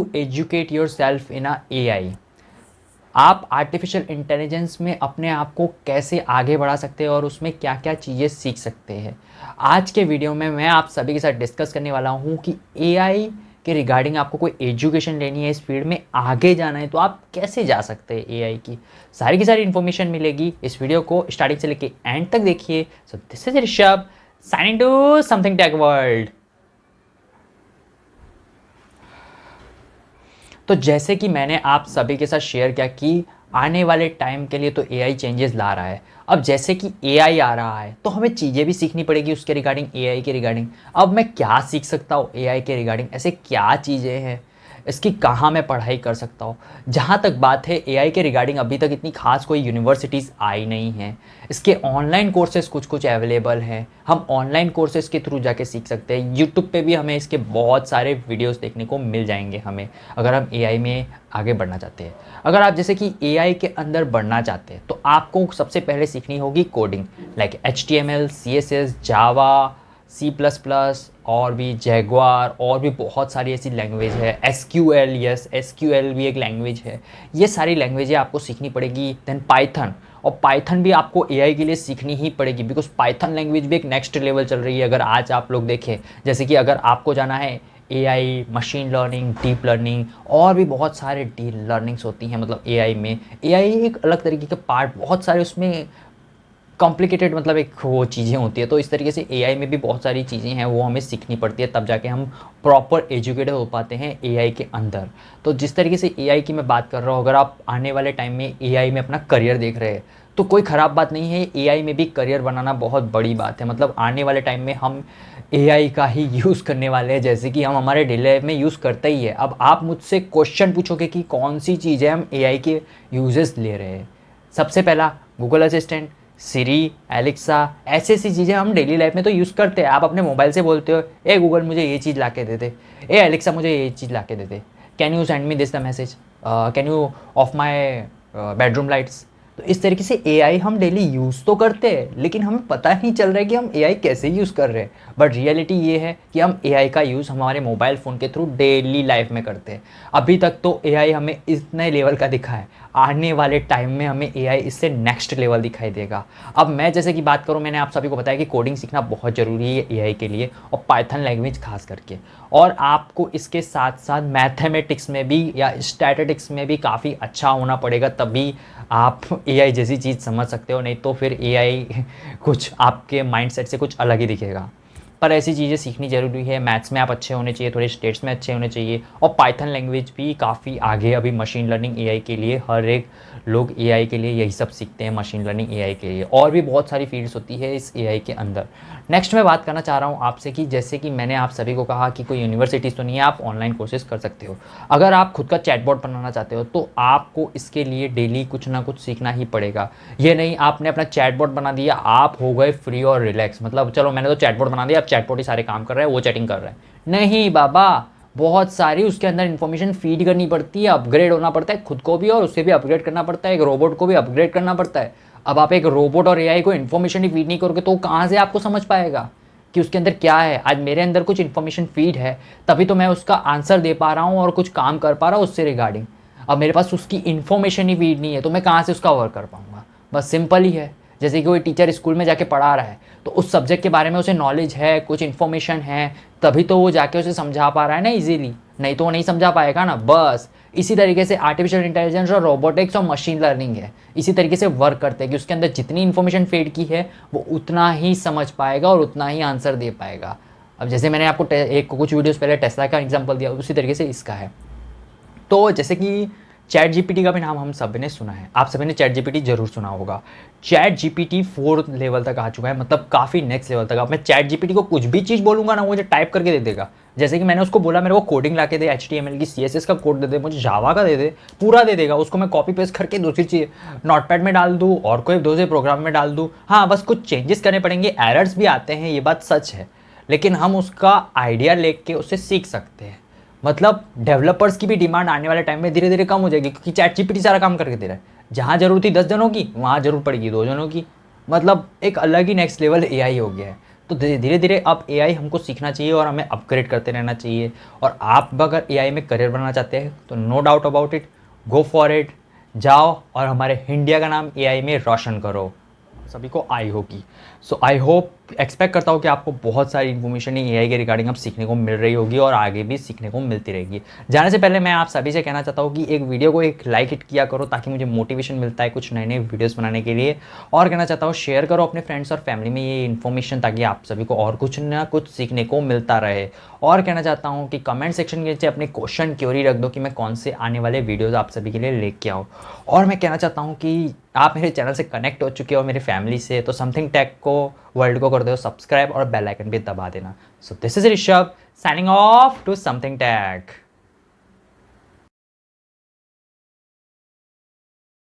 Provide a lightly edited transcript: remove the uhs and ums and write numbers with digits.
To educate yourself in AI। आप artificial intelligence में अपने आप को कैसे आगे बढ़ा सकते हैं और उसमें क्या क्या चीज़ें सीख सकते हैं। आज के वीडियो में मैं आप सभी के साथ डिस्कस करने वाला हूँ कि AI के रिगार्डिंग आपको कोई एजुकेशन लेनी है, इस फील्ड में आगे जाना है तो आप कैसे जा सकते हैं। AI की सारी इन्फॉर्मेशन मिलेगी। इस वीडियो को स्टार्टिंग से लेके एंड तक देखिए। So this is Rishabh signing to something tech world. तो जैसे कि मैंने आप सभी के साथ शेयर किया कि आने वाले टाइम के लिए तो AI चेंजेस ला रहा है। अब जैसे कि AI आ रहा है तो हमें चीज़ें भी सीखनी पड़ेगी उसके रिगार्डिंग, AI के रिगार्डिंग। अब मैं क्या सीख सकता हूँ AI के रिगार्डिंग, ऐसे क्या चीज़ें हैं, इसकी कहाँ मैं पढ़ाई कर सकता हूँ। जहाँ तक बात है AI के रिगार्डिंग, अभी तक इतनी खास कोई यूनिवर्सिटीज़ आई नहीं हैं। इसके ऑनलाइन कोर्सेज कुछ कुछ अवेलेबल हैं, हम ऑनलाइन कोर्सेज के थ्रू जाके सीख सकते हैं। यूट्यूब पे भी हमें इसके बहुत सारे वीडियोस देखने को मिल जाएंगे हमें, अगर हम AI में आगे बढ़ना चाहते हैं। अगर आप जैसे कि AI के अंदर बढ़ना चाहते हैं तो आपको सबसे पहले सीखनी होगी कोडिंग, लाइक HTML, CSS, जावा, C++, और भी जैगुआर, और भी बहुत सारी ऐसी लैंग्वेज है। SQL, यस SQL भी एक लैंग्वेज है। ये सारी लैंग्वेजें आपको सीखनी पड़ेगी। देन पाइथन, और पाइथन भी आपको AI के लिए सीखनी ही पड़ेगी, बिकॉज पाइथन लैंग्वेज भी एक नेक्स्ट लेवल चल रही है। अगर आज आप लोग देखें, जैसे कि अगर आपको जाना है AI, machine learning, deep learning, और भी बहुत सारे डीप लर्निंग्स होती हैं, मतलब AI में। AI एक अलग तरीके के पार्ट, बहुत सारे उसमें कॉम्प्लिकेटेड, मतलब एक वो चीज़ें होती है। तो इस तरीके से AI में भी बहुत सारी चीज़ें हैं, वो हमें सीखनी पड़ती है, तब जाके हम प्रॉपर एजुकेटेड हो पाते हैं AI के अंदर। तो जिस तरीके से AI की मैं बात कर रहा हूँ, अगर आप आने वाले टाइम में AI में अपना करियर देख रहे हैं तो कोई ख़राब बात नहीं है। AI में भी करियर बनाना बहुत बड़ी बात है। मतलब आने वाले टाइम में हम AI का ही यूज़ करने वाले हैं, जैसे कि हम हमारे डेली लाइफ में यूज़ करते ही है। अब आप मुझसे क्वेश्चन पूछोगे कि कौन सी चीज़ें हम AI के यूजेस ले रहे हैं। सबसे पहला गूगल असिस्टेंट, सिरी, एलेक्सा, ऐसी ऐसी चीज़ें हम डेली लाइफ में तो यूज़ करते हैं। आप अपने मोबाइल से बोलते हो, ए गूगल मुझे ये चीज़ ला के दे दे, ए एलेक्सा मुझे ये चीज़ ला के दे दे, can you send me this the message, can you off my bedroom lights. तो इस तरीके से AI हम डेली यूज़ तो करते हैं, लेकिन हमें पता नहीं चल रहा है कि हम AI कैसे यूज़ कर रहे हैं। बट रियलिटी ये है कि हम AI का यूज़ हमारे मोबाइल फ़ोन के थ्रू डेली लाइफ में करते हैं। अभी तक तो AI हमें इतने लेवल का दिखा है, आने वाले टाइम में हमें AI इससे नेक्स्ट लेवल दिखाई देगा। अब मैं जैसे कि बात करूँ, मैंने आप सभी को बताया कि कोडिंग सीखना बहुत ज़रूरी है AI के लिए, और पाइथन लैंग्वेज खास करके। और आपको इसके साथ साथ मैथमेटिक्स में भी या स्टैटिस्टिक्स में भी काफ़ी अच्छा होना पड़ेगा, तभी आप AI जैसी चीज़ समझ सकते हो। नहीं तो फिर AI कुछ आपके माइंडसेट से कुछ अलग ही दिखेगा। पर ऐसी चीज़ें सीखनी ज़रूरी है। मैथ्स में आप अच्छे होने चाहिए, थोड़े स्टेट्स में अच्छे होने चाहिए, और पाइथन लैंग्वेज भी काफ़ी आगे अभी मशीन लर्निंग AI के लिए। हर एक लोग AI के लिए यही सब सीखते हैं, मशीन लर्निंग AI के लिए। और भी बहुत सारी फील्ड्स होती है इस AI के अंदर। नेक्स्ट मैं बात करना चाह रहा हूँ आपसे कि जैसे कि मैंने आप सभी को कहा कि कोई यूनिवर्सिटीज़ तो नहीं है, आप ऑनलाइन कोर्सेज कर सकते हो। अगर आप खुद का चैटबॉट बनाना चाहते हो तो आपको इसके लिए डेली कुछ ना कुछ सीखना ही पड़ेगा। ये नहीं आपने अपना चैटबॉट बना दिया, आप हो गए फ्री और रिलैक्स, मतलब चलो मैंने तो चैटबॉट बना दिया, अब चैटबॉट ही सारे काम कर रहा है, वो चैटिंग कर रहा है। नहीं बाबा, बहुत सारी उसके अंदर इन्फॉर्मेशन फीड करनी पड़ती है, अपग्रेड होना पड़ता है खुद को भी, और उससे भी अपग्रेड करना पड़ता है, एक रोबोट को भी अपग्रेड करना पड़ता है। अब आप एक रोबोट और AI को इन्फॉर्मेशन ही फीड नहीं करोगे तो कहाँ से आपको समझ पाएगा कि उसके अंदर क्या है। आज मेरे अंदर कुछ इन्फॉर्मेशन फीड है, तभी तो मैं उसका आंसर दे पा रहा हूँ और कुछ काम कर पा रहा हूँ उससे रिगार्डिंग। अब मेरे पास उसकी इन्फॉर्मेशन ही फीड नहीं है तो मैं कहाँ से उसका वर्क कर पाऊँगा। बस सिंपल ही है। जैसे कि कोई टीचर स्कूल में जाके पढ़ा रहा है तो उस सब्जेक्ट के बारे में उसे नॉलेज है, कुछ इन्फॉर्मेशन है, तभी तो वो जाके उसे समझा पा रहा है ना इजीली, नहीं तो वो नहीं समझा पाएगा ना। बस इसी तरीके से आर्टिफिशियल इंटेलिजेंस और रोबोटिक्स और मशीन लर्निंग है, इसी तरीके से वर्क करते हैं कि उसके अंदर जितनी इन्फॉर्मेशन फीड की है वो उतना ही समझ पाएगा और उतना ही आंसर दे पाएगा। अब जैसे मैंने आपको एक कुछ वीडियोस पहले टेस्ला का एग्जांपल दिया, उसी तरीके से इसका है। तो जैसे कि चैट जीपीटी का भी नाम हम सब ने सुना है, आप सभी ने चैट जीपीटी जरूर सुना होगा। चैट जीपीटी 4 लेवल तक आ चुका है, मतलब काफ़ी नेक्स्ट लेवल तक। अब मैं चैट जीपीटी को कुछ भी चीज़ बोलूँगा ना, वो मुझे टाइप करके दे देगा। जैसे कि मैंने उसको बोला मेरे को कोडिंग ला के दे, HTML की, CSS का कोड दे दे, मुझे जावा का दे दे, पूरा दे देगा। उसको मैं कॉपी पेस्ट करके दूसरी चीज़ नोटपैड में डाल दूँ और कोई दूसरे प्रोग्राम में डाल दूँ। हाँ, बस कुछ चेंजेस करने पड़ेंगे, एरर्स भी आते हैं, ये बात सच है, लेकिन हम उसका आइडिया लेके उससे सीख सकते हैं। मतलब डेवलपर्स की भी डिमांड आने वाले टाइम में धीरे धीरे कम हो जाएगी, क्योंकि चैट जीपीटी सारा काम करके दे रहा है। जहाँ जरूरत थी 10 जनों की, वहाँ जरूरत पड़ेगी 2 जनों की। मतलब एक अलग ही नेक्स्ट लेवल AI हो गया है। तो धीरे धीरे अब एआई हमको सीखना चाहिए और हमें अपग्रेड करते रहना चाहिए। और आप अगर एआई में करियर बनाना चाहते हैं तो no doubt about it, go for it, जाओ और हमारे इंडिया का नाम एआई में रोशन करो। सभी को आई होगी। सो आई होप, एक्सपेक्ट करता हूँ कि आपको बहुत सारी इन्फॉर्मेशन एआई के रिगार्डिंग अब सीखने को मिल रही होगी और आगे भी सीखने को मिलती रहेगी। जाने से पहले मैं आप सभी से कहना चाहता हूँ कि एक वीडियो को एक लाइक हिट किया करो ताकि मुझे मोटिवेशन मिलता है कुछ नए नए वीडियोस बनाने के लिए। और कहना चाहता हूँ शेयर करो अपने फ्रेंड्स और फैमिली में ये इन्फॉर्मेशन ताकि आप सभी को और कुछ ना कुछ सीखने को मिलता रहे। और कहना चाहता हूँ कि कमेंट सेक्शन के नीचे अपने क्वेश्चन क्यूरी रख दो कि मैं कौन से आने वाले वीडियोज़ आप सभी के लिए लेके आऊँ। और मैं कहना चाहता हूँ कि आप मेरे चैनल से कनेक्ट हो चुके हो मेरी फैमिली से, तो समथिंग टेक को वर्ल्ड को कर दो सब्सक्राइब और बेल आइकन भी दबा देना। So this is Rishabh signing off to something take.